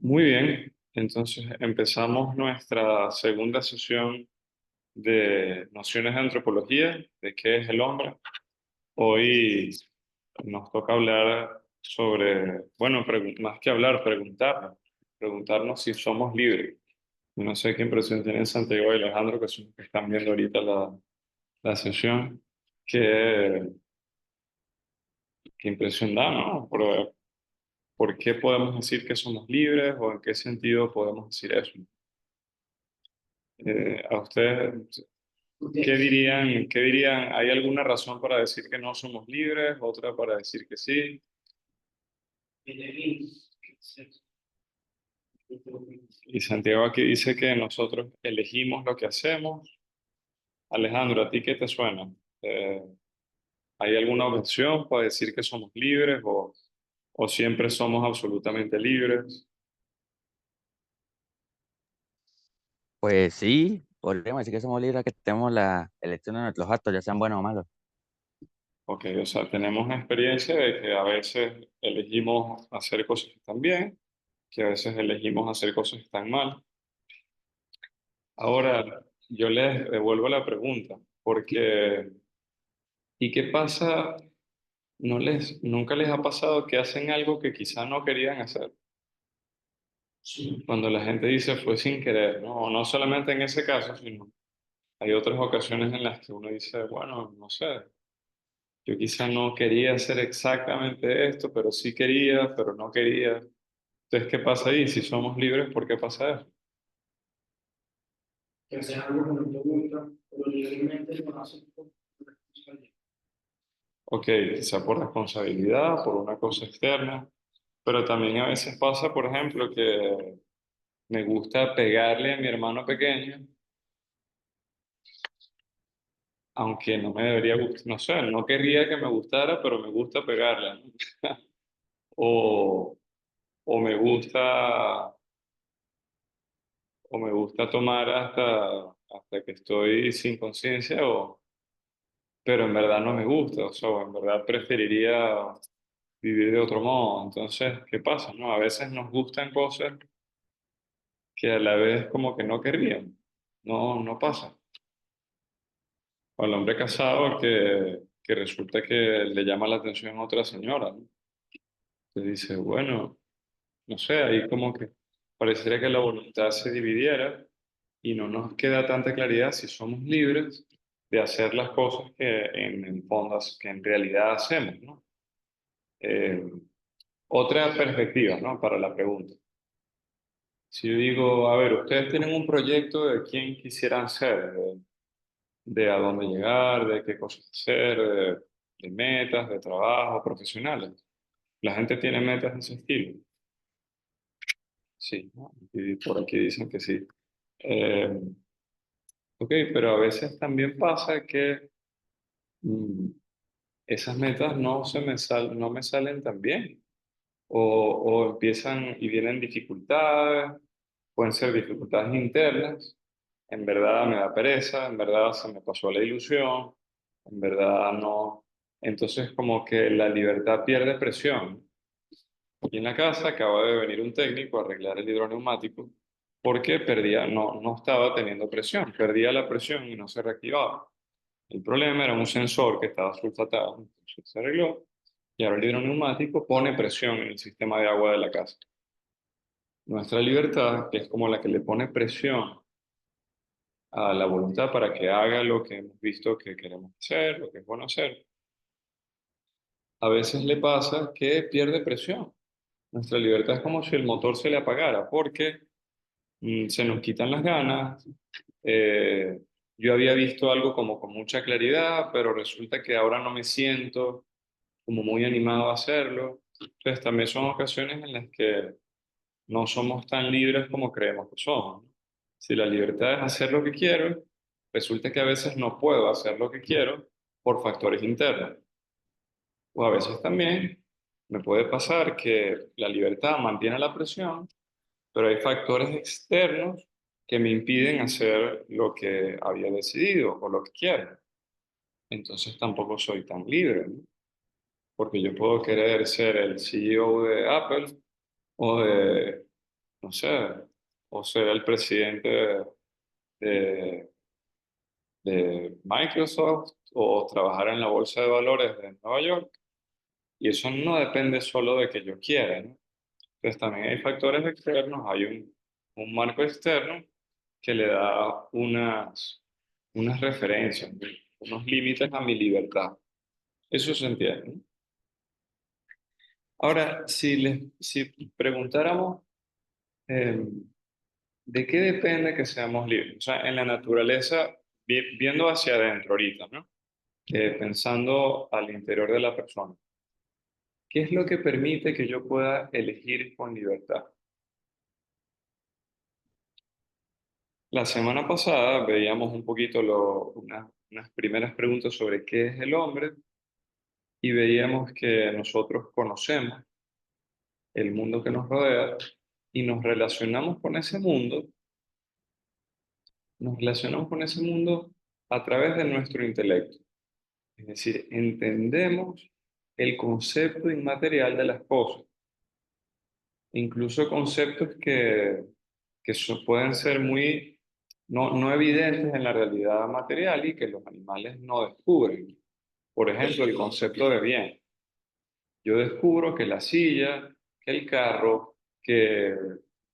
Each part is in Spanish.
Muy bien, entonces empezamos nuestra segunda sesión de nociones de antropología, de qué es el hombre. Hoy nos toca hablar sobre, bueno, más que hablar, preguntarnos si somos libres. No sé qué impresión tienen Santiago y Alejandro, que son los que están viendo ahorita la sesión. ¿Qué, qué impresión da, no? ¿Por qué podemos decir que somos libres o en qué sentido podemos decir eso? ¿A ustedes qué dirían? ¿Qué dirían? ¿Hay alguna razón para decir que no somos libres? ¿Otra para decir que sí? Y Santiago aquí dice que nosotros elegimos lo que hacemos. Alejandro, ¿a ti qué te suena? Eh, ¿Hay alguna objeción para decir que somos libres o siempre somos absolutamente libres? Pues sí, podríamos decir que somos libres, que tenemos la elección de nuestros actos, ya sean buenos o malos. Ok, o sea, tenemos experiencia de que a veces elegimos hacer cosas que están bien, que a veces elegimos hacer cosas que están mal. Ahora, yo les devuelvo la pregunta, porque ¿y qué pasa? ¿Nunca les ha pasado que hacen algo que quizá no querían hacer? Cuando la gente dice fue sin querer, ¿no? No solamente en ese caso, sino hay otras ocasiones en las que uno dice, bueno, no sé, yo quizá no quería hacer exactamente esto, pero sí quería, pero no quería. Entonces, ¿qué pasa ahí? Si somos libres, ¿por qué pasa eso? Que haces algo que no te gusta, pero legalmente lo haces por responsabilidad. Ok, quizá por responsabilidad, por una cosa externa, pero también a veces pasa, por ejemplo, que me gusta pegarle a mi hermano pequeño, aunque no me debería gustar, no sé, no querría que me gustara, pero me gusta pegarle, ¿no? O, o me gusta, o me gusta tomar hasta que estoy sin conciencia, pero en verdad no me gusta, o sea, o en verdad preferiría vivir de otro modo. Entonces, ¿qué pasa, no? A veces nos gustan cosas que a la vez como que no querríamos. No pasa. O el hombre casado que resulta que le llama la atención a otra señora, ¿no? Te dice, bueno, no sé, ahí como que pareciera que la voluntad se dividiera y no nos queda tanta claridad si somos libres de hacer las cosas que en el fondo, que en realidad hacemos, ¿no? Eh, Otra perspectiva, ¿no? Para la pregunta. Si yo digo, a ver, ustedes tienen un proyecto de quién quisieran ser, de a dónde llegar, de qué cosas hacer, de metas, de trabajo, profesionales. La gente tiene metas de ese estilo. Sí, ¿no? Y por aquí dicen que sí. Eh, ok, pero a veces también pasa que mm, esas metas no me salen tan bien. O empiezan y vienen dificultades, pueden ser dificultades internas. En verdad me da pereza, en verdad se me pasó la ilusión, en verdad no. Entonces como que la libertad pierde presión. Aquí en la casa acaba de venir un técnico a arreglar el hidroneumático porque no estaba teniendo presión, perdía la presión y no se reactivaba. El problema era un sensor que estaba sulfatado, entonces se arregló y ahora el hidroneumático pone presión en el sistema de agua de la casa. Nuestra libertad, que es como la que le pone presión a la voluntad para que haga lo que hemos visto que queremos hacer, lo que es bueno hacer, a veces le pasa que pierde presión. Nuestra libertad es como si el motor se le apagara, porque se nos quitan las ganas. Eh, yo había visto algo como con mucha claridad, pero resulta que ahora no me siento como muy animado a hacerlo. Entonces también son ocasiones en las que no somos tan libres como creemos que somos, ¿no? Si la libertad es hacer lo que quiero, resulta que a veces no puedo hacer lo que quiero por factores internos. O a veces también me puede pasar que la libertad mantiene la presión, pero hay factores externos que me impiden hacer lo que había decidido o lo que quiero. Entonces tampoco soy tan libre, ¿no? Porque yo puedo querer ser el CEO de Apple o de no sé, o ser el presidente de, de Microsoft o trabajar en la bolsa de valores de Nueva York. Y eso no depende solo de que yo quiera, ¿no? Entonces también hay factores externos, hay un marco externo que le da unas referencias, ¿no? Unos límites a mi libertad. Eso se entiende, ¿no? Ahora, si preguntáramos eh, ¿de qué depende que seamos libres? O sea, en la naturaleza, viendo hacia adentro ahorita, ¿no? Pensando al interior de la persona, ¿qué es lo que permite que yo pueda elegir con libertad? La semana pasada veíamos un poquito unas primeras preguntas sobre qué es el hombre y veíamos que nosotros conocemos el mundo que nos rodea y nos relacionamos con ese mundo a través de nuestro intelecto. Es decir, entendemos el concepto inmaterial de las cosas, incluso conceptos que pueden ser muy no evidentes en la realidad material y que los animales no descubren. Por ejemplo, el concepto de bien. Yo descubro que la silla, que el carro, que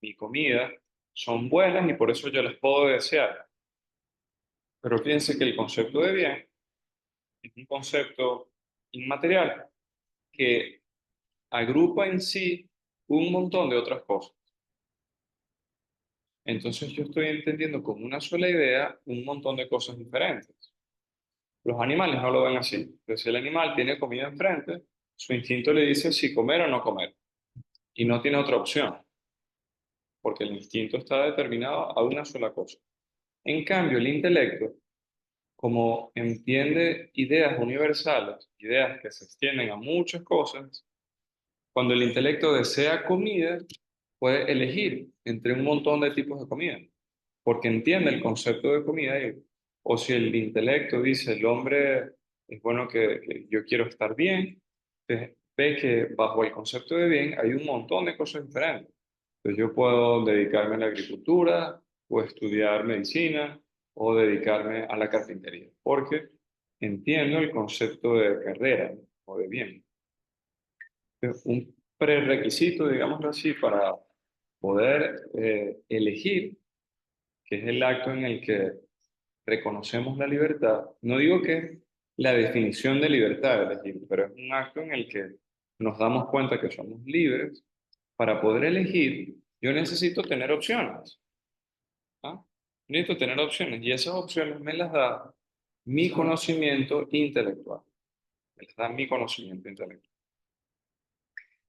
mi comida son buenas y por eso yo las puedo desear. Pero piense que el concepto de bien es un concepto inmaterial que agrupa en sí un montón de otras cosas. Entonces yo estoy entendiendo como una sola idea un montón de cosas diferentes. Los animales no lo ven así. Entonces el animal tiene comida enfrente, su instinto le dice si comer o no comer. Y no tiene otra opción, porque el instinto está determinado a una sola cosa. En cambio, el intelecto, como entiende ideas universales, ideas que se extienden a muchas cosas, cuando el intelecto desea comida, puede elegir entre un montón de tipos de comida, porque entiende el concepto de comida. O si el intelecto dice el hombre es bueno que yo quiero estar bien, pues ve que bajo el concepto de bien hay un montón de cosas diferentes. Entonces yo puedo dedicarme a la agricultura o estudiar medicina o dedicarme a la carpintería, porque entiendo el concepto de carrera o de bien. Un prerequisito, digámoslo así, para poder elegir, que es el acto en el que reconocemos la libertad. No digo que es la definición de libertad elegir, pero es un acto en el que nos damos cuenta que somos libres. Para poder elegir, yo necesito tener opciones. ¿Ah? Necesito tener opciones y esas opciones me las da mi conocimiento intelectual. Me las da mi conocimiento intelectual.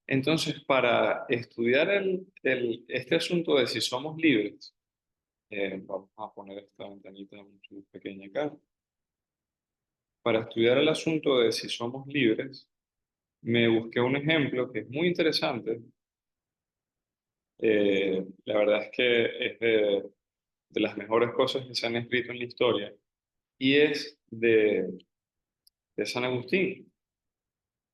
Entonces, para estudiar este asunto de si somos libres, vamos a poner esta ventanita muy pequeña acá. Para estudiar el asunto de si somos libres, me busqué un ejemplo que es muy interesante. La verdad es que es de las mejores cosas que se han escrito en la historia y es de San Agustín.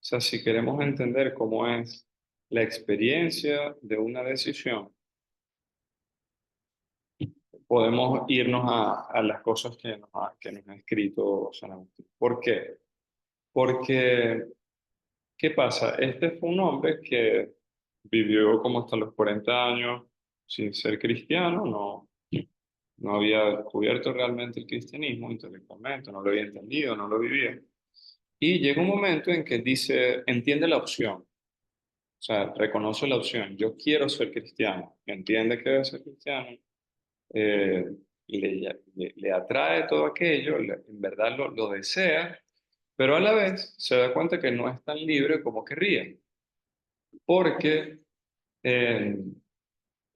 O sea, si queremos entender cómo es la experiencia de una decisión, podemos irnos a las cosas que nos ha escrito San Agustín. ¿Por qué? Porque, ¿qué pasa? Este fue un hombre que vivió como hasta los 40 años sin ser cristiano, no había descubierto realmente el cristianismo intelectualmente, no lo había entendido, no lo vivía. Y llega un momento en que dice, entiende la opción, o sea, reconoce la opción, yo quiero ser cristiano, entiende que debe ser cristiano, eh, le atrae todo aquello, en verdad lo desea, pero a la vez se da cuenta que no es tan libre como querría, porque eh,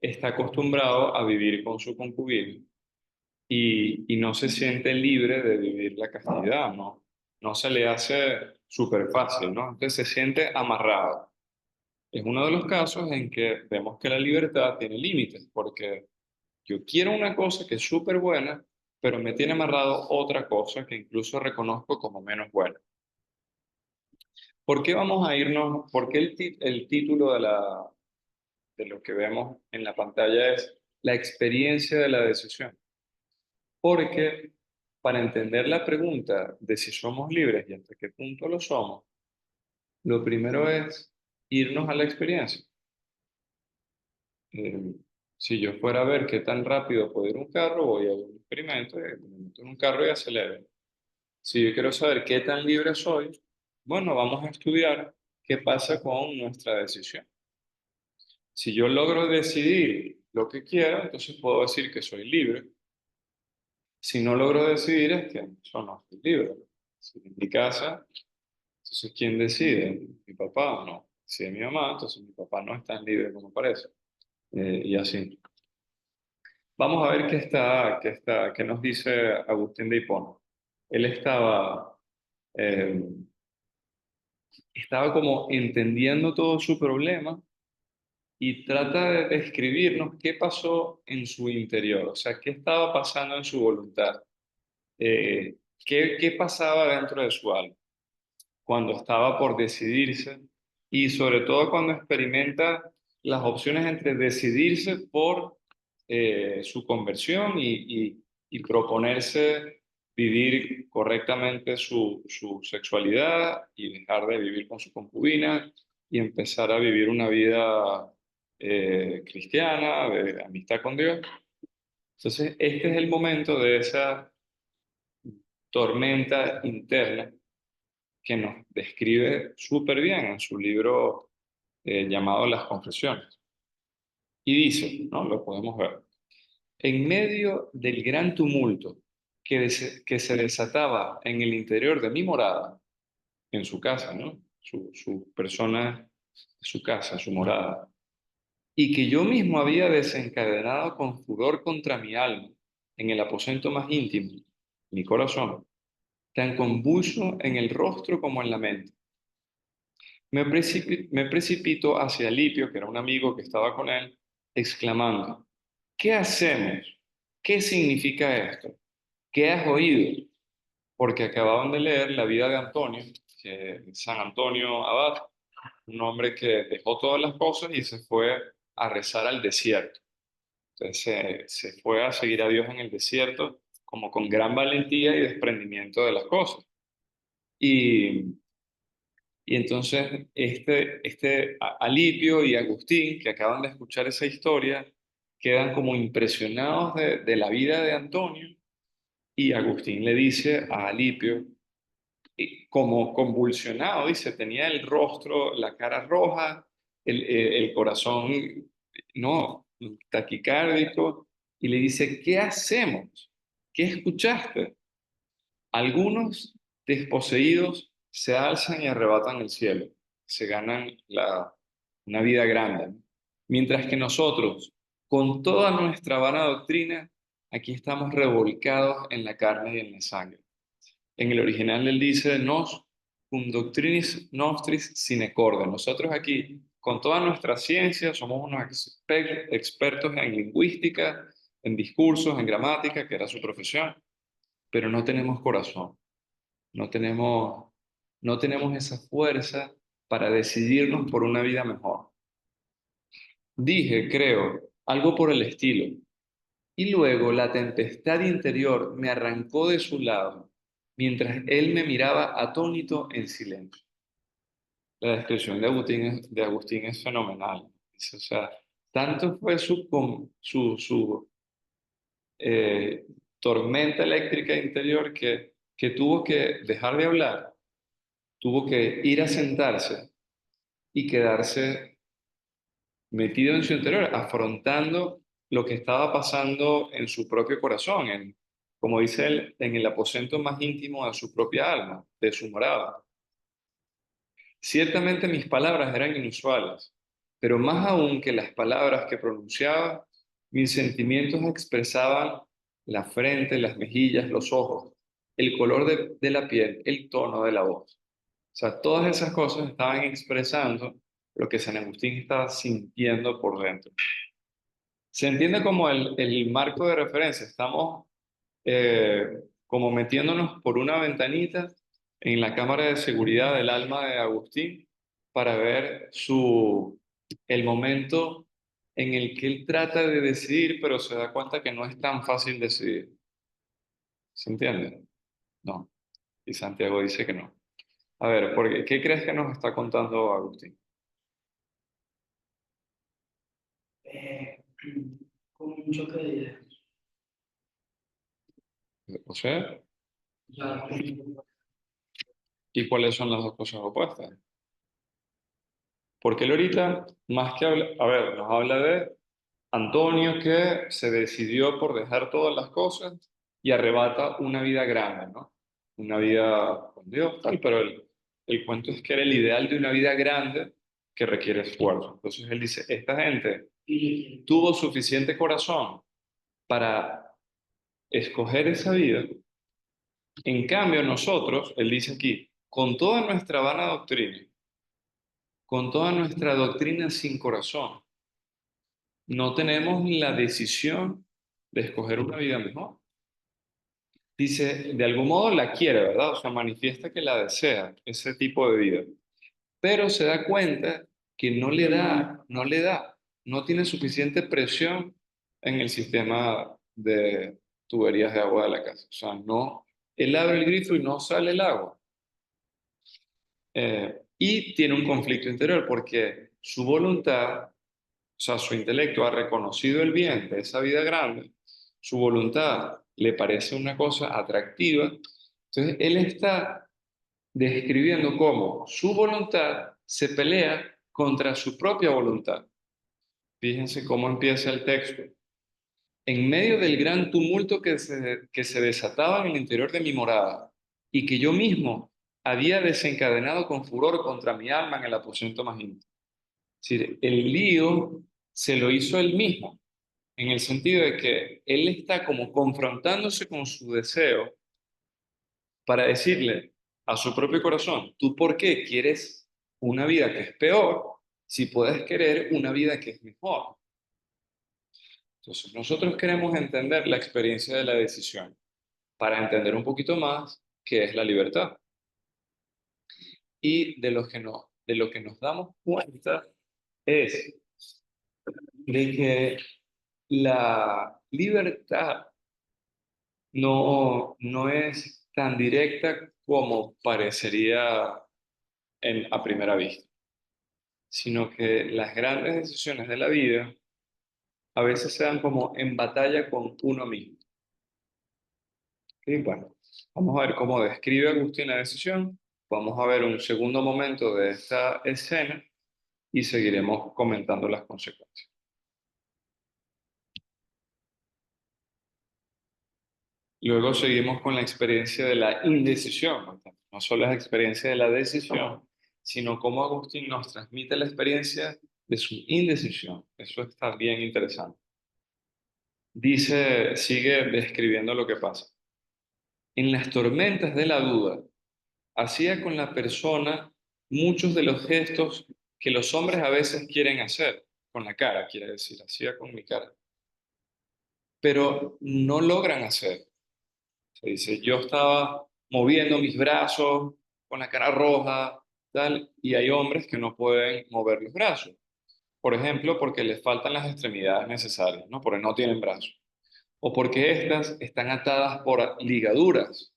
está acostumbrado a vivir con su concubina y no se siente libre de vivir la castidad, ¿no? No se le hace súper fácil, ¿no? Entonces se siente amarrado. Es uno de los casos en que vemos que la libertad tiene límites, porque yo quiero una cosa que es súper buena, pero me tiene amarrado otra cosa que incluso reconozco como menos buena. ¿Por qué vamos a irnos? ¿Por qué el título de lo que vemos en la pantalla es la experiencia de la decisión. Porque para entender la pregunta de si somos libres y hasta qué punto lo somos, lo primero es irnos a la experiencia. Eh, si yo fuera a ver qué tan rápido puede ir un carro, voy a un experimento, me meto en un carro y acelero. Si yo quiero saber qué tan libre soy, bueno, vamos a estudiar qué pasa con nuestra decisión. Si yo logro decidir lo que quiero, entonces puedo decir que soy libre. Si no logro decidir, es que yo no estoy libre. Si en mi casa, entonces ¿quién decide? ¿Mi papá o no? Si es mi mamá, entonces mi papá no es tan libre como parece. Y así. Vamos a ver qué nos dice Agustín de Hipona. Él eh, estaba como entendiendo todo su problema y trata de describirnos qué pasó en su interior, o sea, qué estaba pasando en su voluntad, qué pasaba dentro de su alma cuando estaba por decidirse y sobre todo cuando experimenta las opciones entre decidirse por su conversión y proponerse vivir correctamente su sexualidad y dejar de vivir con su concubina y empezar a vivir una vida cristiana, de amistad con Dios. Entonces, este es el momento de esa tormenta interna que nos describe súper bien en su libro llamado Las Confesiones. Y dice, ¿no? Lo podemos ver. En medio del gran tumulto que se desataba en el interior de mi morada, en su casa, ¿no? Su persona, su casa, su morada, y que yo mismo había desencadenado con furor contra mi alma, en el aposento más íntimo, mi corazón, tan convulso en el rostro como en la mente. Me precipito hacia Lipio, que era un amigo que estaba con él, exclamando, ¿qué hacemos? ¿Qué significa esto? ¿Qué has oído? Porque acababan de leer la vida de Antonio, que San Antonio Abad, un hombre que dejó todas las cosas y se fue a rezar al desierto. Entonces se fue a seguir a Dios en el desierto, como con gran valentía y desprendimiento de las cosas. Y Y entonces Alipio y Agustín, que acaban de escuchar esa historia, quedan como impresionados de la vida de Antonio y Agustín le dice a Alipio, y como convulsionado, dice, tenía el rostro, la cara roja, el corazón, no, taquicárdico, y le dice, ¿qué hacemos? ¿Qué escuchaste? Algunos desposeídos se alzan y arrebatan el cielo, se ganan una vida grande, ¿no? Mientras que nosotros, con toda nuestra vana doctrina, aquí estamos revolcados en la carne y en la sangre. En el original él dice, nos cum doctrinis nostris sine corde. Nosotros aquí, con toda nuestra ciencia, somos unos expertos en lingüística, en discursos, en gramática, que era su profesión, pero no tenemos corazón. No tenemos, no tenemos esa fuerza para decidirnos por una vida mejor. Dije, creo, algo por el estilo. Y luego la tempestad interior me arrancó de su lado, mientras él me miraba atónito en silencio. La descripción de Agustín es fenomenal. O sea, tanto fue su eh, tormenta eléctrica interior que tuvo que dejar de hablar, tuvo que ir a sentarse y quedarse metido en su interior, afrontando lo que estaba pasando en su propio corazón, como dice él, en el aposento más íntimo de su propia alma, de su morada. Ciertamente mis palabras eran inusuales, pero más aún que las palabras que pronunciaba, mis sentimientos expresaban la frente, las mejillas, los ojos, el color de la piel, el tono de la voz. O sea, todas esas cosas estaban expresando lo que San Agustín estaba sintiendo por dentro. Se entiende como el marco de referencia. Estamos eh, como metiéndonos por una ventanita en la cámara de seguridad del alma de Agustín para ver el momento en el que él trata de decidir, pero se da cuenta que no es tan fácil decidir. ¿Se entiende? No. Y Santiago dice que no. A ver, ¿qué crees que nos está contando Agustín? Eh, con un choque de ideas. O sea, Ya, ¿y cuáles son las dos cosas opuestas? Porque él ahorita, más que habla, a ver, nos habla de Antonio que se decidió por dejar todas las cosas y arrebata una vida grande, ¿no? Una vida con Dios, tal, pero el cuento es que era el ideal de una vida grande que requiere esfuerzo. Entonces él dice, esta gente tuvo suficiente corazón para escoger esa vida. En cambio, nosotros, él dice aquí, con toda nuestra vana doctrina, con toda nuestra doctrina sin corazón, no tenemos la decisión de escoger una vida mejor. Dice, de algún modo la quiere, ¿verdad? O sea, manifiesta que la desea, ese tipo de vida. Pero se da cuenta que no tiene suficiente presión en el sistema de tuberías de agua de la casa. O sea, no, él abre el grifo y no sale el agua. Y tiene un conflicto interior porque su voluntad, o sea, su intelecto ha reconocido el bien de esa vida grande, su voluntad le parece una cosa atractiva, entonces él está describiendo cómo su voluntad se pelea contra su propia voluntad. Fíjense cómo empieza el texto. En medio del gran tumulto que se desataba en el interior de mi morada y que yo mismo había desencadenado con furor contra mi alma en el aposento más íntimo. Es decir, el lío se lo hizo él mismo, en el sentido de que él está como confrontándose con su deseo para decirle a su propio corazón, ¿tú por qué quieres una vida que es peor si puedes querer una vida que es mejor? Entonces, nosotros queremos entender la experiencia de la decisión para entender un poquito más qué es la libertad. Y de lo que nos damos cuenta es de que la libertad no es tan directa como parecería a primera vista, sino que las grandes decisiones de la vida a veces se dan como en batalla con uno mismo. Y bueno, vamos a ver cómo describe Agustín la decisión, vamos a ver un segundo momento de esta escena y seguiremos comentando las consecuencias. Luego seguimos con la experiencia de la indecisión. No solo es la experiencia de la decisión, sino cómo Agustín nos transmite la experiencia de su indecisión. Eso está bien interesante. Dice, sigue describiendo lo que pasa. En las tormentas de la duda, hacía con la persona muchos de los gestos que los hombres a veces quieren hacer, con la cara, quiere decir, hacía con mi cara, pero no logran hacer. Se dice, yo estaba moviendo mis brazos con la cara roja, tal, y hay hombres que no pueden mover los brazos. Por ejemplo, porque les faltan las extremidades necesarias, ¿no? Porque no tienen brazos. O porque éstas están atadas por ligaduras,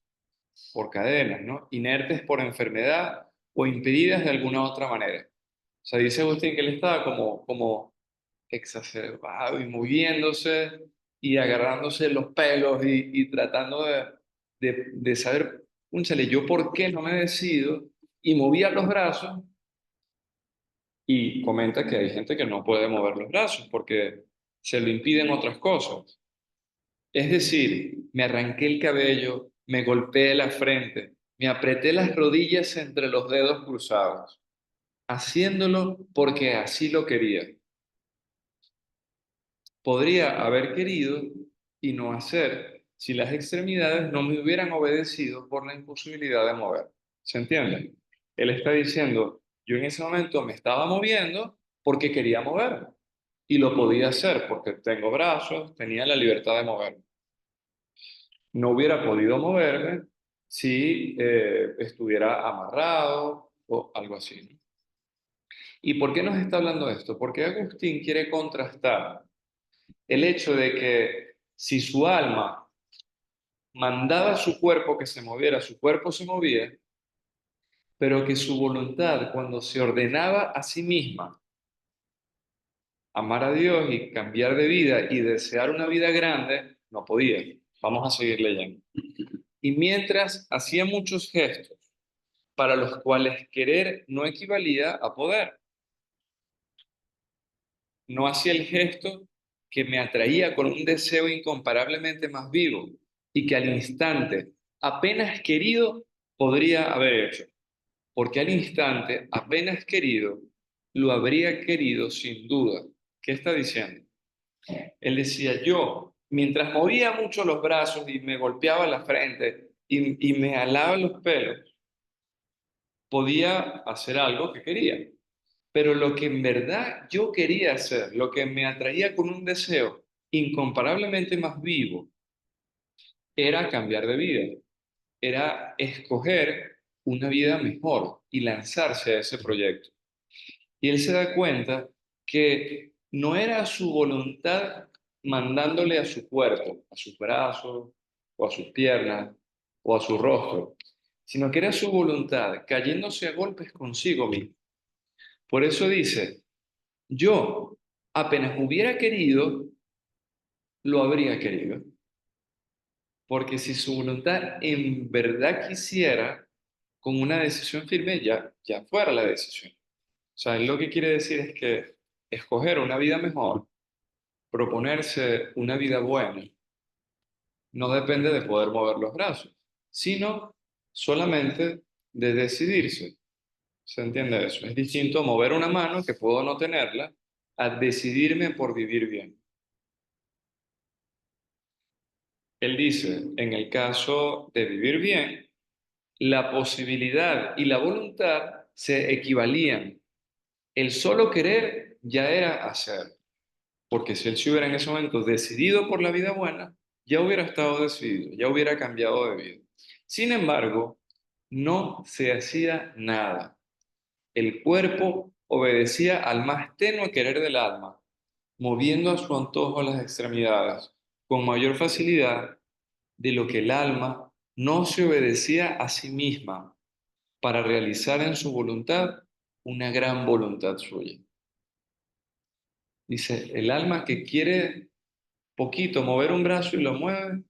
por cadenas, ¿no? Inertes por enfermedad o impedidas de alguna otra manera. O sea, dice Agustín que él estaba como exacerbado y moviéndose y agarrándose los pelos y tratando de saber, cónchale, yo por qué no me decido, y movía los brazos y comenta que hay gente que no puede mover los brazos porque se lo impiden otras cosas. Es decir, me arranqué el cabello, me golpeé la frente, me apreté las rodillas entre los dedos cruzados, haciéndolo porque así lo quería. Podría haber querido y no hacer si las extremidades no me hubieran obedecido por la imposibilidad de mover. ¿Se entiende? Él está diciendo, yo en ese momento me estaba moviendo porque quería mover y lo podía hacer porque tengo brazos, tenía la libertad de moverme. No hubiera podido moverme si estuviera amarrado o algo así, ¿no? ¿Y por qué nos está hablando esto? Porque Agustín quiere contrastar el hecho de que si su alma mandaba a su cuerpo que se moviera, su cuerpo se movía, pero que su voluntad, cuando se ordenaba a sí misma, amar a Dios y cambiar de vida y desear una vida grande, no podía. Vamos a seguir leyendo. Y mientras hacía muchos gestos para los cuales querer no equivalía a poder, no hacía el gesto que me atraía con un deseo incomparablemente más vivo y que al instante, apenas querido, podría haber hecho. Porque al instante, apenas querido, lo habría querido sin duda. ¿Qué está diciendo? Él decía, yo, mientras movía mucho los brazos y me golpeaba la frente y me alaba los pelos, podía hacer algo que quería. Pero lo que en verdad yo quería hacer, lo que me atraía con un deseo incomparablemente más vivo, era cambiar de vida, era escoger una vida mejor y lanzarse a ese proyecto. Y él se da cuenta que no era su voluntad mandándole a su cuerpo, a sus brazos, o a sus piernas, o a su rostro, sino que era su voluntad cayéndose a golpes consigo mismo. Por eso dice, yo apenas hubiera querido, lo habría querido. Porque si su voluntad en verdad quisiera, con una decisión firme, ya fuera la decisión. O sea, él lo que quiere decir es que escoger una vida mejor, proponerse una vida buena, no depende de poder mover los brazos, sino solamente de decidirse. ¿Se entiende eso? Es distinto mover una mano, que puedo no tenerla, a decidirme por vivir bien. Él dice, en el caso de vivir bien, la posibilidad y la voluntad se equivalían. El solo querer ya era hacer. Porque si él se hubiera en ese momento decidido por la vida buena, ya hubiera estado decidido, ya hubiera cambiado de vida. Sin embargo, no se hacía nada. El cuerpo obedecía al más tenue querer del alma, moviendo a su antojo las extremidades con mayor facilidad de lo que el alma no se obedecía a sí misma para realizar en su voluntad una gran voluntad suya. Dice, el alma que quiere poquito mover un brazo y lo mueve,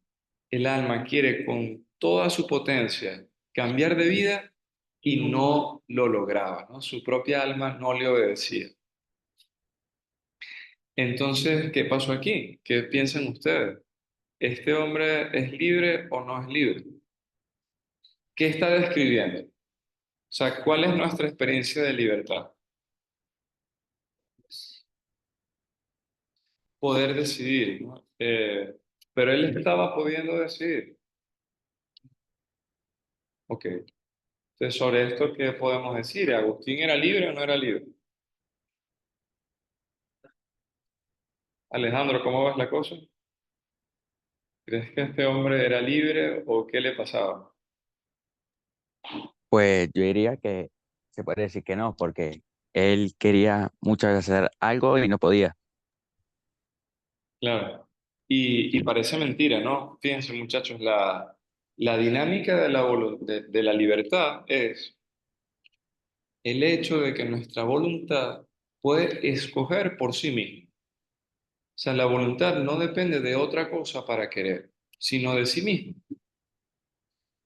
el alma quiere con toda su potencia cambiar de vida y no lo lograba, ¿no? Su propia alma no le obedecía. Entonces, ¿qué pasó aquí? ¿Qué piensan ustedes? ¿Este hombre es libre o no es libre? ¿Qué está describiendo? O sea, ¿cuál es nuestra experiencia de libertad? Poder decidir, ¿no? Pero él estaba pudiendo decidir. Ok. Entonces, sobre esto, ¿qué podemos decir? ¿Agustín era libre o no era libre? Alejandro, ¿cómo ves la cosa? ¿Crees que este hombre era libre o qué le pasaba? Pues yo diría que se puede decir que no, porque él quería muchas veces hacer algo y no podía. Claro. Y parece mentira, ¿no? Fíjense, muchachos, la dinámica de de la libertad es el hecho de que nuestra voluntad puede escoger por sí misma. O sea, la voluntad no depende de otra cosa para querer, sino de sí misma.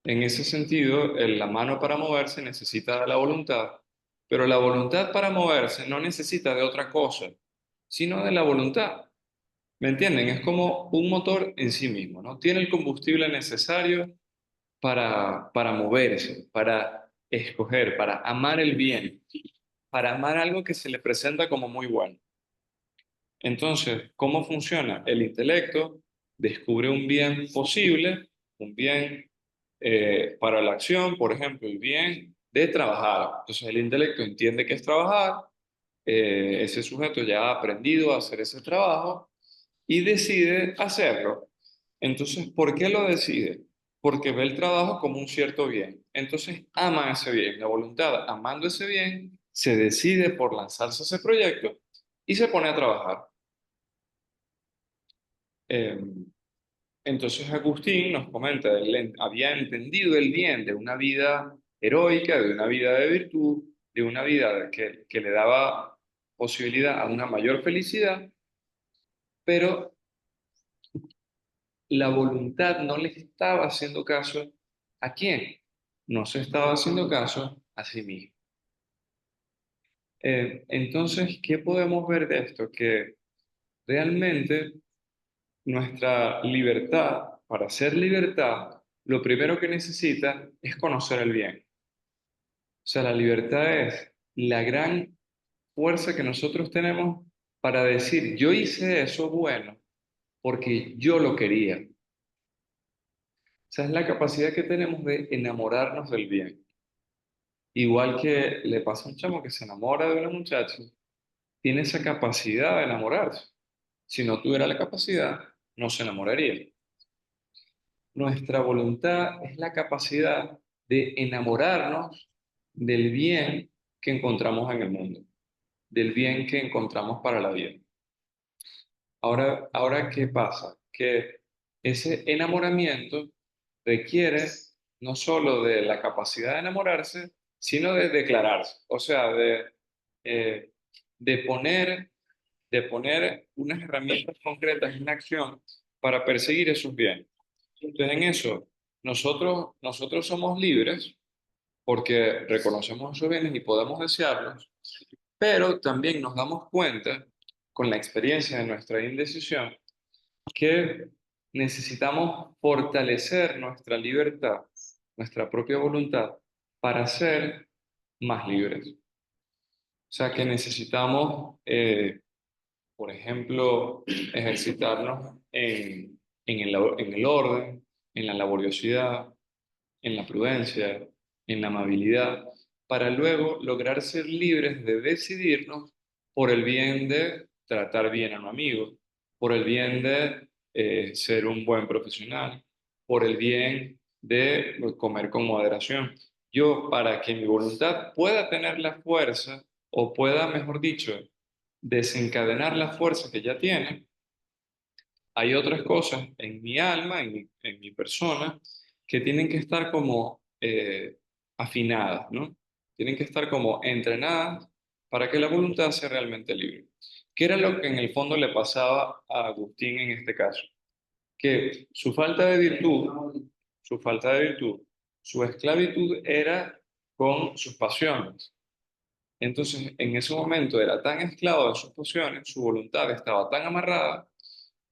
En ese sentido, la mano para moverse necesita de la voluntad, pero la voluntad para moverse no necesita de otra cosa, sino de la voluntad. ¿Me entienden? Es como un motor en sí mismo, ¿no? Tiene el combustible necesario para moverse, para escoger, para amar el bien, para amar algo que se le presenta como muy bueno. Entonces, ¿cómo funciona? El intelecto descubre un bien posible, un bien para la acción, por ejemplo, el bien de trabajar. Entonces, el intelecto entiende que es trabajar, ese sujeto ya ha aprendido a hacer ese trabajo y decide hacerlo. Entonces, ¿por qué lo decide? Porque ve el trabajo como un cierto bien. Entonces, ama ese bien. La voluntad, amando ese bien, se decide por lanzarse a ese proyecto y se pone a trabajar. Eh, entonces Agustín nos comenta, él había entendido el bien de una vida heroica, de una vida de virtud, de una vida que le daba posibilidad a una mayor felicidad, pero la voluntad no le estaba haciendo caso. ¿A quién? No se estaba haciendo caso a sí mismo. Entonces, ¿qué podemos ver de esto? Que realmente nuestra libertad, para ser libertad, lo primero que necesita es conocer el bien. O sea, la libertad es la gran fuerza que nosotros tenemos para decir, yo hice eso bueno porque yo lo quería. Esa es la capacidad que tenemos de enamorarnos del bien. Igual que le pasa a un chamo que se enamora de una muchacha, tiene esa capacidad de enamorarse. Si no tuviera la capacidad, no se enamoraría. Nuestra voluntad es la capacidad de enamorarnos del bien que encontramos en el mundo, del bien que encontramos para la vida. Ahora, ¿qué pasa? Que ese enamoramiento requiere no solo de la capacidad de enamorarse, sino de declararse, o sea, eh, de poner, de poner unas herramientas concretas en acción para perseguir esos bienes. Entonces, en eso, nosotros somos libres porque reconocemos esos bienes y podemos desearlos, pero también nos damos cuenta, con la experiencia de nuestra indecisión, que necesitamos fortalecer nuestra libertad, nuestra propia voluntad, para ser más libres. O sea, que necesitamos, por ejemplo, ejercitarnos en el orden, en la laboriosidad, en la prudencia, en la amabilidad, para luego lograr ser libres de decidirnos por el bien de tratar bien a un amigo, por el bien de ser un buen profesional, por el bien de comer con moderación. Yo, para que mi voluntad pueda tener la fuerza, o pueda, mejor dicho, desencadenar la fuerza que ya tiene, hay otras cosas en mi alma, en mi persona, que tienen que estar como afinadas, ¿no? Tienen que estar como entrenadas para que la voluntad sea realmente libre. ¿Qué era lo que en el fondo le pasaba a Agustín en este caso? Que su falta de virtud, su esclavitud era con sus pasiones. Entonces, en ese momento era tan esclavo de sus pasiones, su voluntad estaba tan amarrada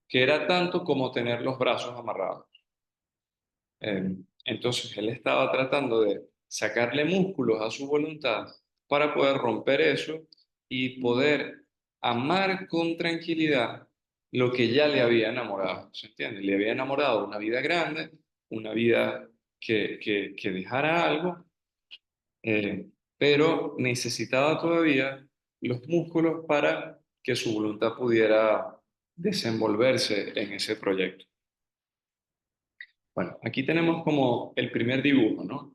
que era tanto como tener los brazos amarrados. Entonces él estaba tratando de sacarle músculos a su voluntad para poder romper eso y poder amar con tranquilidad lo que ya le había enamorado. ¿Se entiende? Le había enamorado una vida grande, una vida que dejara algo, pero necesitaba todavía los músculos para que su voluntad pudiera desenvolverse en ese proyecto. Bueno, aquí tenemos como el primer dibujo, ¿no?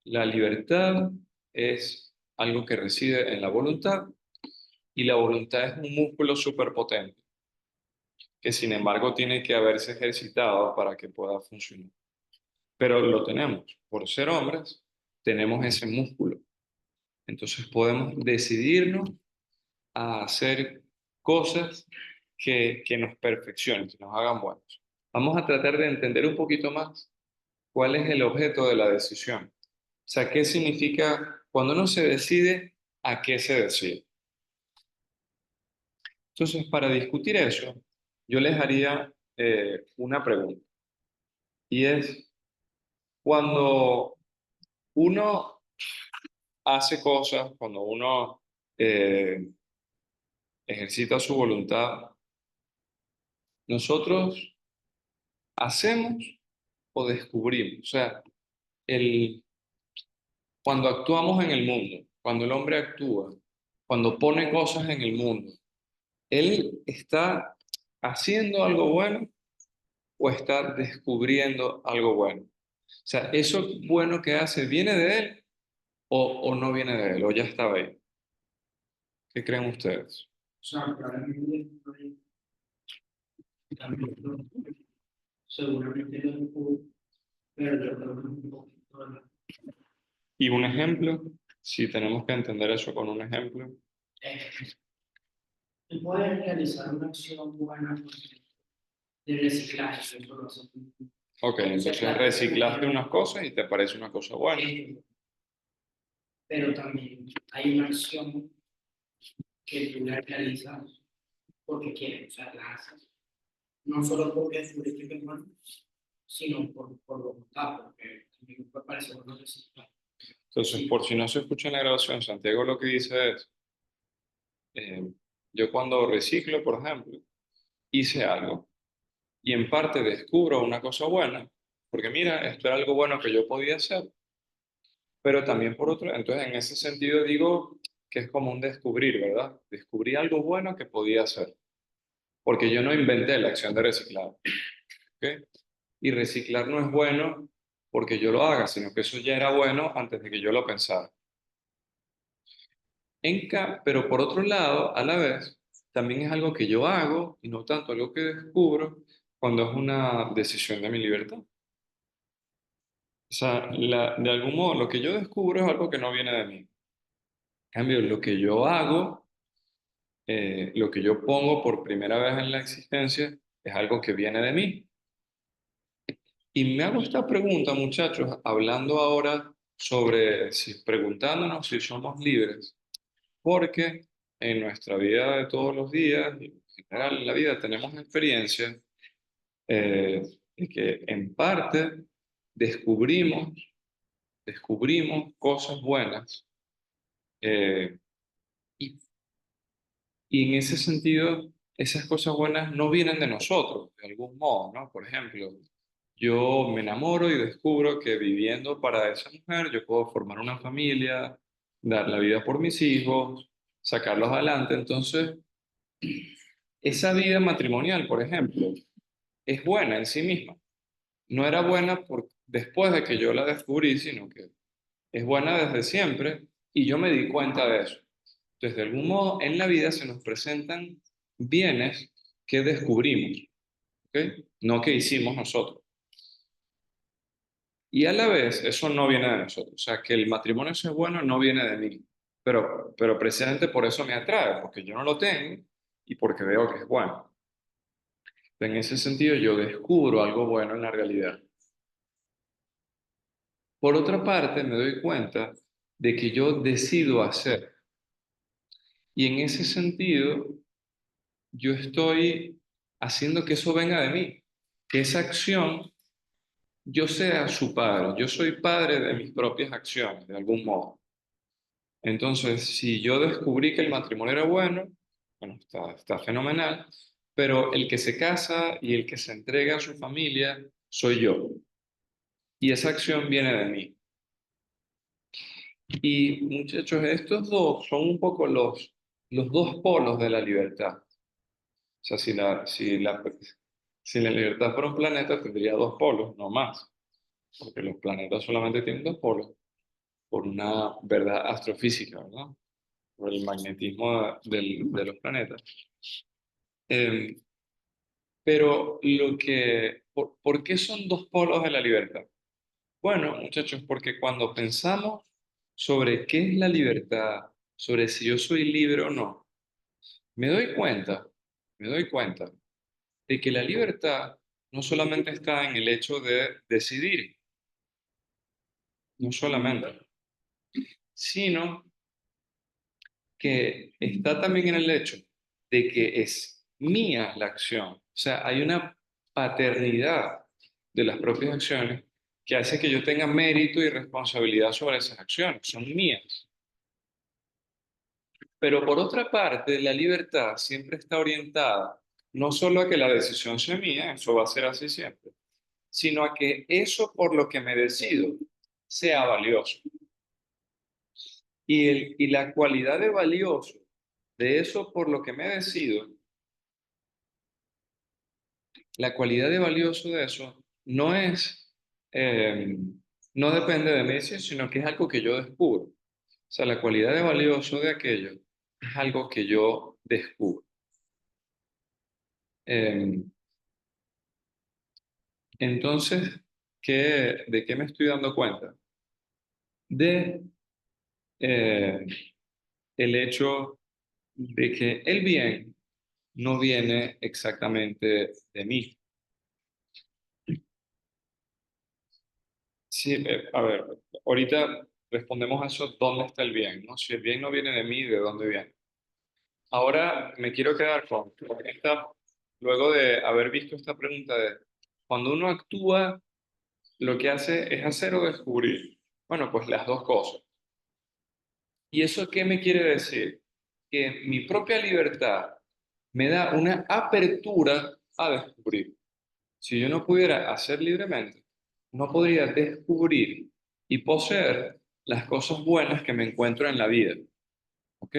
La libertad es algo que reside en la voluntad y la voluntad es un músculo superpotente que sin embargo tiene que haberse ejercitado para que pueda funcionar. Pero lo tenemos, por ser hombres, tenemos ese músculo. Entonces podemos decidirnos a hacer cosas que nos perfeccionen, que nos hagan buenos. Vamos a tratar de entender un poquito más cuál es el objeto de la decisión. O sea, ¿qué significa cuando uno se decide, a qué se decide? Entonces, para discutir eso, yo les haría una pregunta. Y es, cuando uno hace cosas, cuando uno eh, ejercita su voluntad, nosotros hacemos o descubrimos. O sea, el, cuando actuamos en el mundo, cuando el hombre actúa, cuando pone cosas en el mundo, ¿él está haciendo algo bueno o está descubriendo algo bueno? O sea, ¿eso bueno que hace viene de él o no viene de él o ya estaba ahí? ¿Qué creen ustedes? O sea, probablemente también seguramente lo descubro, pero yo creo que es un poquito de Y un ejemplo, si tenemos que entender eso con un ejemplo. tú puedes realizar una acción buena de reciclaje, eso lo hace. Ok, entonces reciclaste unas cosas y te parece una cosa buena. Pero también hay una acción que tú la realizas porque quieres, o sea, la haces. No solo porque descubriste que es bueno, sino por voluntad, porque también puede parecer bueno reciclar. Entonces, por si no se escucha en la grabación, Santiago lo que dice es, eh, yo cuando reciclo, por ejemplo, hice algo y en parte descubro una cosa buena, porque mira, esto era algo bueno que yo podía hacer, pero también por otro, entonces en ese sentido digo que es como un descubrir, ¿verdad? Descubrí algo bueno que podía hacer, porque yo no inventé la acción de reciclar, ¿ok? Y reciclar no es bueno porque yo lo haga, sino que eso ya era bueno antes de que yo lo pensara. Pero por otro lado, a la vez, también es algo que yo hago y no tanto algo que descubro cuando es una decisión de mi libertad. O sea, de algún modo, lo que yo descubro es algo que no viene de mí. En cambio, lo que yo hago, lo que yo pongo por primera vez en la existencia, es algo que viene de mí. Y me hago esta pregunta, muchachos, hablando ahora sobre, si, preguntándonos si somos libres, porque en nuestra vida de todos los días, y en general en la vida, tenemos experiencias de que en parte descubrimos, descubrimos cosas buenas eh, y, y en ese sentido, esas cosas buenas no vienen de nosotros, de algún modo, ¿no? Por ejemplo, yo me enamoro y descubro que viviendo para esa mujer yo puedo formar una familia, dar la vida por mis hijos, sacarlos adelante. Entonces, esa vida matrimonial, por ejemplo, es buena en sí misma. No era buena después de que yo la descubrí, sino que es buena desde siempre y yo me di cuenta de eso. Entonces, de algún modo, en la vida se nos presentan bienes que descubrimos, ¿ok? No que hicimos nosotros. Y a la vez, eso no viene de nosotros. O sea, que el matrimonio sea bueno no viene de mí. Pero precisamente por eso me atrae, porque yo no lo tengo y porque veo que es bueno. En ese sentido, yo descubro algo bueno en la realidad. Por otra parte, me doy cuenta de que yo decido hacer. Y en ese sentido, yo estoy haciendo que eso venga de mí, que esa acción, yo sea su padre. Yo soy padre de mis propias acciones, de algún modo. Entonces, si yo descubrí que el matrimonio era bueno, bueno, está fenomenal, pero el que se casa y el que se entrega a su familia soy yo. Y esa acción viene de mí. Y muchachos, estos dos son un poco los dos polos de la libertad. O sea, si la libertad fuera un planeta, tendría dos polos, no más, porque los planetas solamente tienen dos polos, por una verdad astrofísica, ¿verdad? Por el magnetismo de los planetas. Eh, pero ¿por qué son dos polos de la libertad? Bueno, muchachos, porque cuando pensamos sobre qué es la libertad, sobre si yo soy libre o no, me doy cuenta, me doy cuenta de que la libertad no solamente está en el hecho de decidir, no solamente, sino que está también en el hecho de que es mía la acción. O sea, hay una paternidad de las propias acciones que hace que yo tenga mérito y responsabilidad sobre esas acciones, son mías. Pero por otra parte, la libertad siempre está orientada no solo a que la decisión sea mía, eso va a ser así siempre, sino a que eso por lo que me decido sea valioso. Y la cualidad de valioso de eso por lo que me decido, la cualidad de valioso de eso no es, eh, no depende de mí, sino que es algo que yo descubro. O sea, la cualidad de valioso de aquello es algo que yo descubro. Em, entonces, ¿de qué me estoy dando cuenta? De eh, el hecho de que el bien no viene exactamente de mí. Sí, a ver, ahorita respondemos a eso, ¿dónde está el bien? ¿No? Si el bien no viene de mí, ¿de dónde viene? Ahora me quiero quedar con esta, luego de haber visto esta pregunta de, cuando uno actúa, lo que hace es hacer o descubrir. Bueno, pues las dos cosas. ¿Y eso qué me quiere decir? Que mi propia libertad me da una apertura a descubrir. Si yo no pudiera hacer libremente, no podría descubrir y poseer las cosas buenas que me encuentro en la vida. ¿Ok?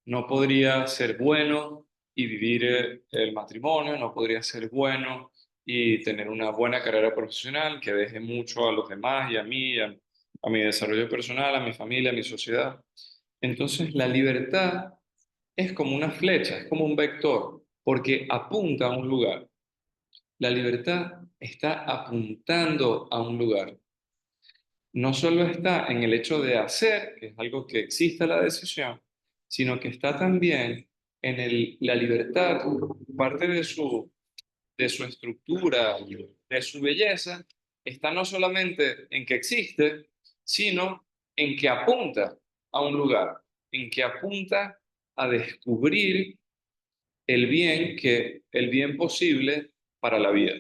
No podría ser bueno y vivir el matrimonio, no podría ser bueno y tener una buena carrera profesional que deje mucho a los demás y a mí, a mi desarrollo personal, a mi familia, a mi sociedad. Entonces, la libertad es como una flecha, es como un vector, porque apunta a un lugar. La libertad está apuntando a un lugar. No solo está en el hecho de hacer, que es algo que existe la decisión, sino que está también en la libertad, parte de su estructura, de su belleza, está no solamente en que existe, sino en que apunta a un lugar, en que apunta a descubrir el bien posible para la vida.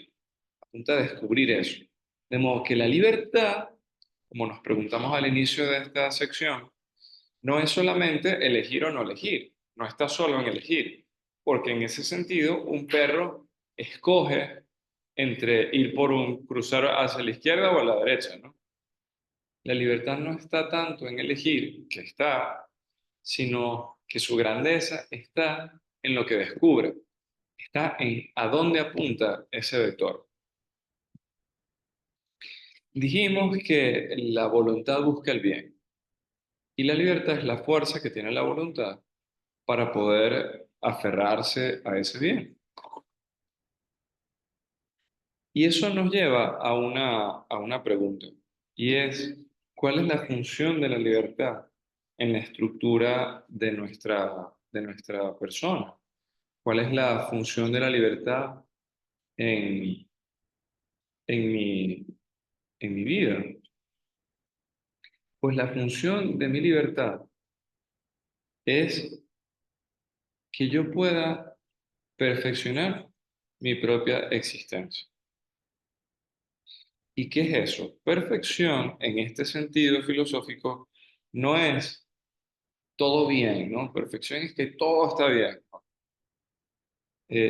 Apunta a descubrir eso. De modo que la libertad, como nos preguntamos al inicio de esta sección, no es solamente elegir o no elegir, no está solo en elegir, porque en ese sentido un perro escoge entre ir por un cruzar hacia la izquierda o a la derecha, ¿no? La libertad no está tanto en elegir, que está, sino que su grandeza está en lo que descubre, está en a dónde apunta ese vector. Dijimos que la voluntad busca el bien y la libertad es la fuerza que tiene la voluntad para poder aferrarse a ese bien. Y eso nos lleva a una pregunta, y es, ¿cuál es la función de la libertad en la estructura de nuestra persona? ¿Cuál es la función de la libertad en, en mi, en mi vida? Pues la función de mi libertad es que yo pueda perfeccionar mi propia existencia. ¿Y qué es eso? Perfección, en este sentido filosófico, no es todo bien, ¿no? Perfección es que todo está bien,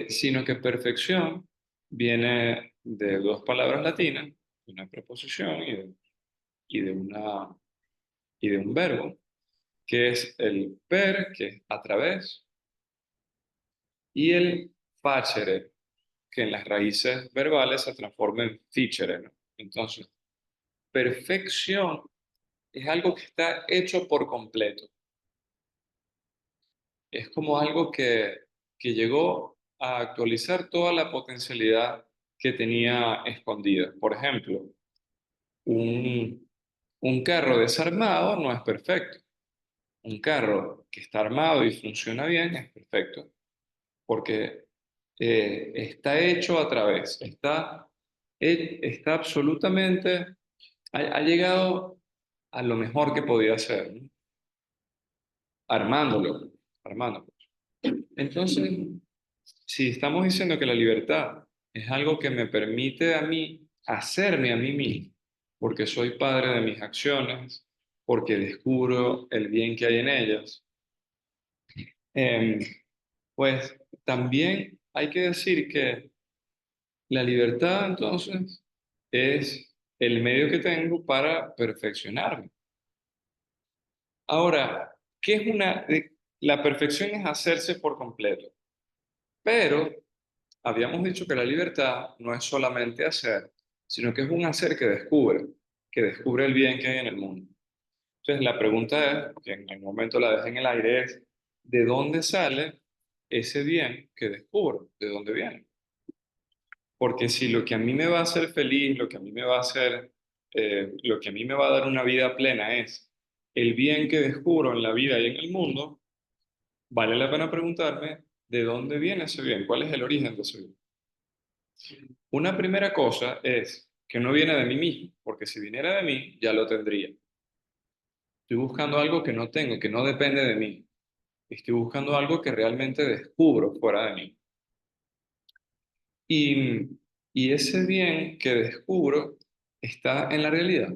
sino que perfección viene de dos palabras latinas, una preposición y de una, y de un verbo, que es el per, que es a través, y el facere, que en las raíces verbales se transforma en ficere, ¿no? Entonces, perfección es algo que está hecho por completo. Es como algo que llegó a actualizar toda la potencialidad que tenía escondida. Por ejemplo, un, un carro desarmado no es perfecto. Un carro que está armado y funciona bien es perfecto, porque está hecho a través, está absolutamente, ha llegado a lo mejor que podía ser, ¿no? Armándolo, armándolo. Entonces, si estamos diciendo que la libertad es algo que me permite a mí hacerme a mí mismo, porque soy padre de mis acciones, porque descubro el bien que hay en ellas, em, pues también hay que decir que la libertad entonces es el medio que tengo para perfeccionarme. Ahora, ¿qué es la perfección es hacerse por completo, pero habíamos dicho que la libertad no es solamente hacer, sino que es un hacer que descubre el bien que hay en el mundo. Entonces, la pregunta es, que en el momento la dejé en el aire, es, de dónde sale ese bien que descubro, de dónde viene. Porque si lo que a mí me va a hacer feliz, lo que a mí me va a hacer, lo que a mí me va a dar una vida plena es el bien que descubro en la vida y en el mundo, vale la pena preguntarme de dónde viene ese bien, cuál es el origen de ese bien. Una primera cosa es que no viene de mí mismo, porque si viniera de mí, ya lo tendría. Estoy buscando algo que no tengo, que no depende de mí. Estoy buscando algo que realmente descubro fuera de mí. Y, y ese bien que descubro está en la realidad.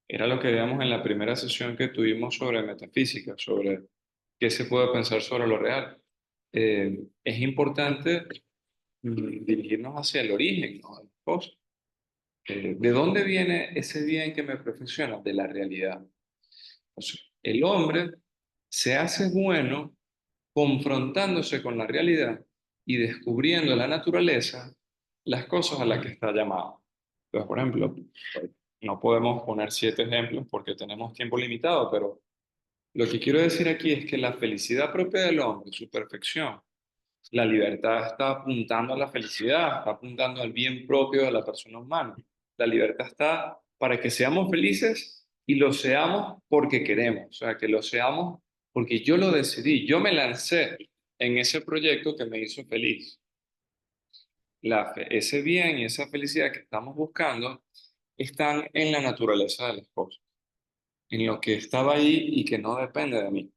Era lo que veíamos en la primera sesión que tuvimos sobre metafísica, sobre qué se puede pensar sobre lo real. Es importante dirigirnos hacia el origen, ¿no?, de las cosas. ¿De dónde viene ese bien que me perfecciona? De la realidad. O sea, el hombre se hace bueno confrontándose con la realidad y descubriendo en la naturaleza las cosas a las que está llamado. Entonces, por ejemplo, no podemos poner 7 ejemplos porque tenemos tiempo limitado, pero lo que quiero decir aquí es que la felicidad propia del hombre, su perfección, la libertad está apuntando a la felicidad, está apuntando al bien propio de la persona humana. La libertad está para que seamos felices y lo seamos porque queremos, o sea, que lo seamos porque yo lo decidí, yo me lancé en ese proyecto que me hizo feliz. Ese bien y esa felicidad que estamos buscando están en la naturaleza de las cosas, en lo que estaba ahí y que no depende de mí.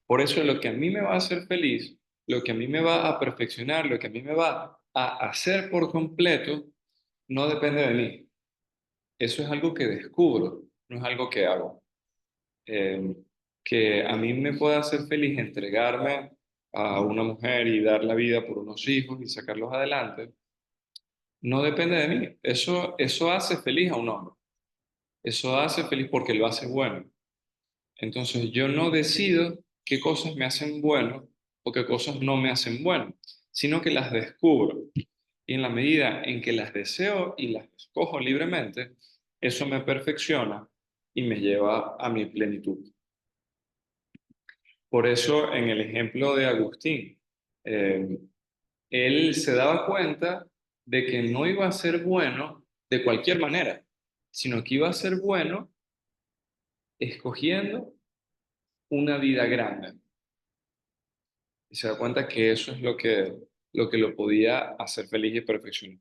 Por eso lo que a mí me va a hacer feliz, lo que a mí me va a perfeccionar, lo que a mí me va a hacer por completo, no depende de mí. Eso es algo que descubro, no es algo que hago. Eh, que a mí me pueda hacer feliz entregarme a una mujer y dar la vida por unos hijos y sacarlos adelante, no depende de mí. Eso hace feliz a un hombre. Eso hace feliz porque lo hace bueno. Entonces yo no decido qué cosas me hacen bueno o qué cosas no me hacen bueno, sino que las descubro. Y en la medida en que las deseo y las escojo libremente, eso me perfecciona y me lleva a mi plenitud. Por eso en el ejemplo de Agustín, eh, él se daba cuenta de que no iba a ser bueno de cualquier manera, sino que iba a ser bueno escogiendo una vida grande. Y se da cuenta que eso es lo que lo podía hacer feliz y perfeccionar.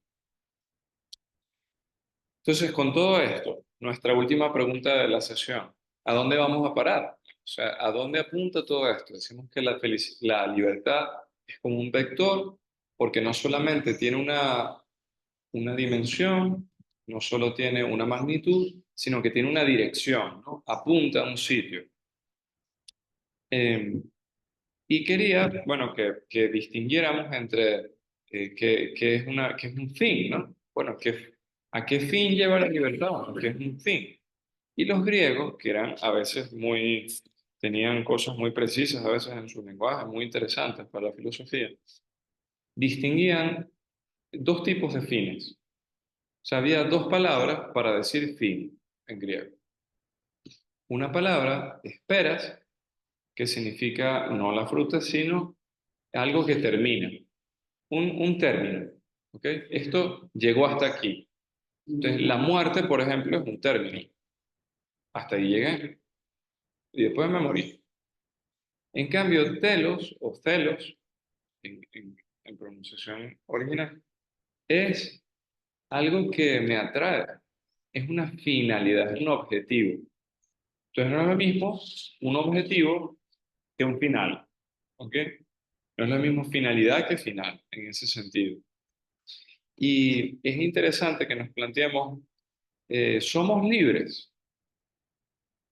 Entonces, con todo esto, nuestra última pregunta de la sesión, ¿a dónde vamos a parar? O sea, ¿a dónde apunta todo esto? Decimos que la libertad es como un vector, porque no solamente tiene una dimensión, no solo tiene una magnitud, sino que tiene una dirección, ¿no? Apunta a un sitio. Eh, Y quería, bueno, que distinguiéramos entre que es un fin, ¿no? Bueno, ¿a qué fin lleva la libertad? ¿Qué es un fin? Y los griegos, que eran a veces tenían cosas muy precisas a veces en su lenguaje, muy interesantes para la filosofía, distinguían 2 tipos de fines. O sea, había 2 palabras para decir fin en griego. Una palabra, esperas, que significa no la fruta, sino algo que termina. Un término, ¿ok? Esto llegó hasta aquí. Entonces, la muerte, por ejemplo, es un término. Hasta ahí llegué y después me morí. En cambio, telos o celos, en pronunciación original, es algo que me atrae. Es una finalidad, es un objetivo. Entonces, no es lo mismo un objetivo que un final, ¿ok? No es lo mismo finalidad que final, en ese sentido. Y es interesante que nos planteemos, ¿somos libres?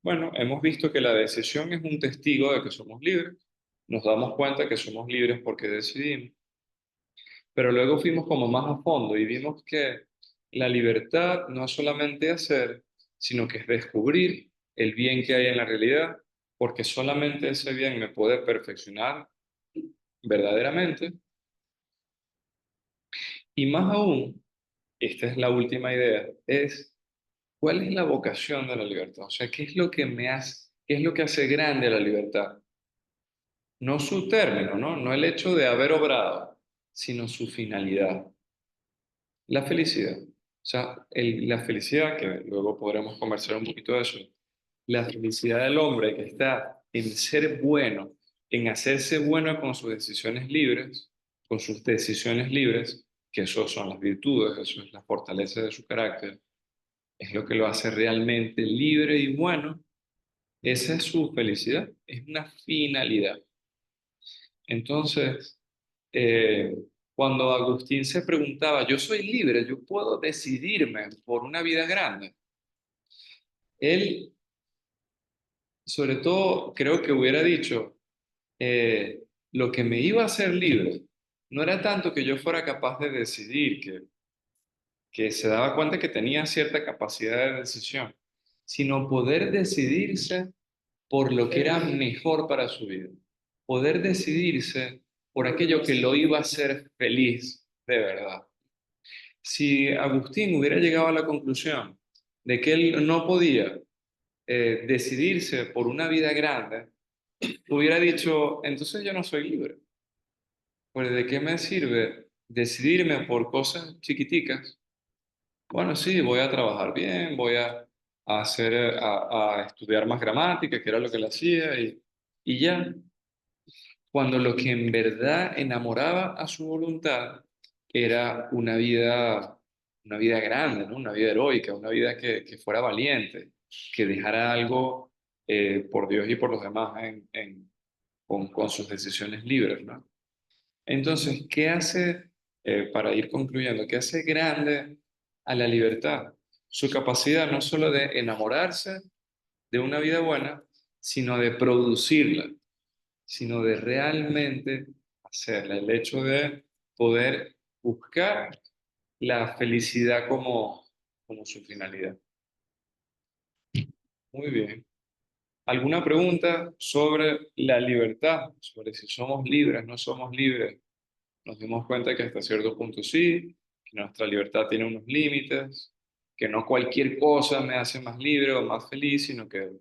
Bueno, hemos visto que la decisión es un testigo de que somos libres. Nos damos cuenta que somos libres porque decidimos. Pero luego fuimos como más a fondo y vimos que la libertad no es solamente hacer, sino que es descubrir el bien que hay en la realidad, porque solamente ese bien me puede perfeccionar verdaderamente. Y más aún, esta es la última idea, es ¿cuál es la vocación de la libertad? O sea, ¿qué es lo que qué es lo que hace grande la libertad? no su término, ¿no? No el hecho de haber obrado, sino su finalidad, la felicidad. O sea, la felicidad, que luego podremos conversar un poquito de eso, la felicidad del hombre que está en ser bueno, en hacerse bueno con sus decisiones libres, que eso son las virtudes, eso es la fortaleza de su carácter, es lo que lo hace realmente libre y bueno. Esa es su felicidad, es una finalidad. Entonces, eh, cuando Agustín se preguntaba, yo soy libre, yo puedo decidirme por una vida grande, él, sobre todo, creo que hubiera dicho, lo que me iba a hacer libre no era tanto que yo fuera capaz de decidir, que se daba cuenta que tenía cierta capacidad de decisión, sino poder decidirse por lo que era mejor para su vida, poder decidirse por aquello que lo iba a hacer feliz de verdad. Si Agustín hubiera llegado a la conclusión de que él no podía decidirse por una vida grande, hubiera dicho, entonces yo no soy libre. Pues ¿de qué me sirve decidirme por cosas chiquiticas? Bueno, sí, voy a trabajar bien, voy a hacer, a estudiar más gramática, que era lo que le hacía, y ya. Cuando lo que en verdad enamoraba a su voluntad era una vida grande, ¿no? Una vida heroica, una vida que fuera valiente, que dejara algo por Dios y por los demás con sus decisiones libres, ¿no? Entonces, ¿qué hace, para ir concluyendo, qué hace grande a la libertad? Su capacidad no solo de enamorarse de una vida buena, sino de producirla, sino de realmente hacerla. El hecho de poder buscar la felicidad como su finalidad. Muy bien. ¿Alguna pregunta sobre la libertad? Sobre si somos libres, no somos libres. Nos dimos cuenta que hasta cierto punto sí, que nuestra libertad tiene unos límites, que no cualquier cosa me hace más libre o más feliz, sino que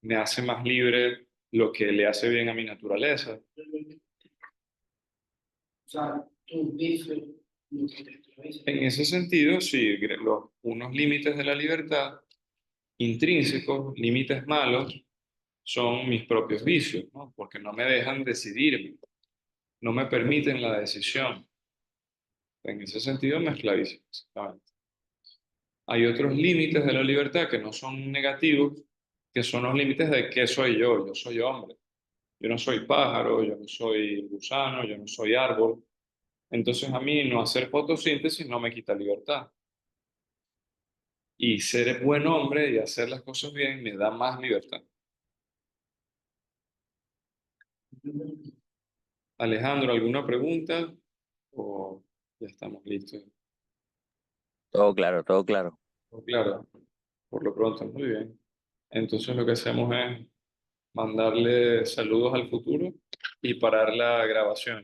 me hace más libre lo que le hace bien a mi naturaleza. O sea, tus vicios no te esclavizan. En ese sentido, sí, unos límites de la libertad intrínsecos, límites malos, son mis propios vicios, ¿no? Porque no me dejan decidirme, no me permiten la decisión. En ese sentido, me esclavizan, exactamente. Hay otros límites de la libertad que no son negativos, que son los límites de qué soy yo soy hombre. Yo no soy pájaro, yo no soy gusano, yo no soy árbol. Entonces a mí no hacer fotosíntesis no me quita libertad. Y ser buen hombre y hacer las cosas bien me da más libertad. Alejandro, ¿alguna pregunta? ¿O ya estamos listos? Todo claro, todo claro. Oh, claro, por lo pronto, muy bien. Entonces lo que hacemos es mandarle saludos al futuro y parar la grabación.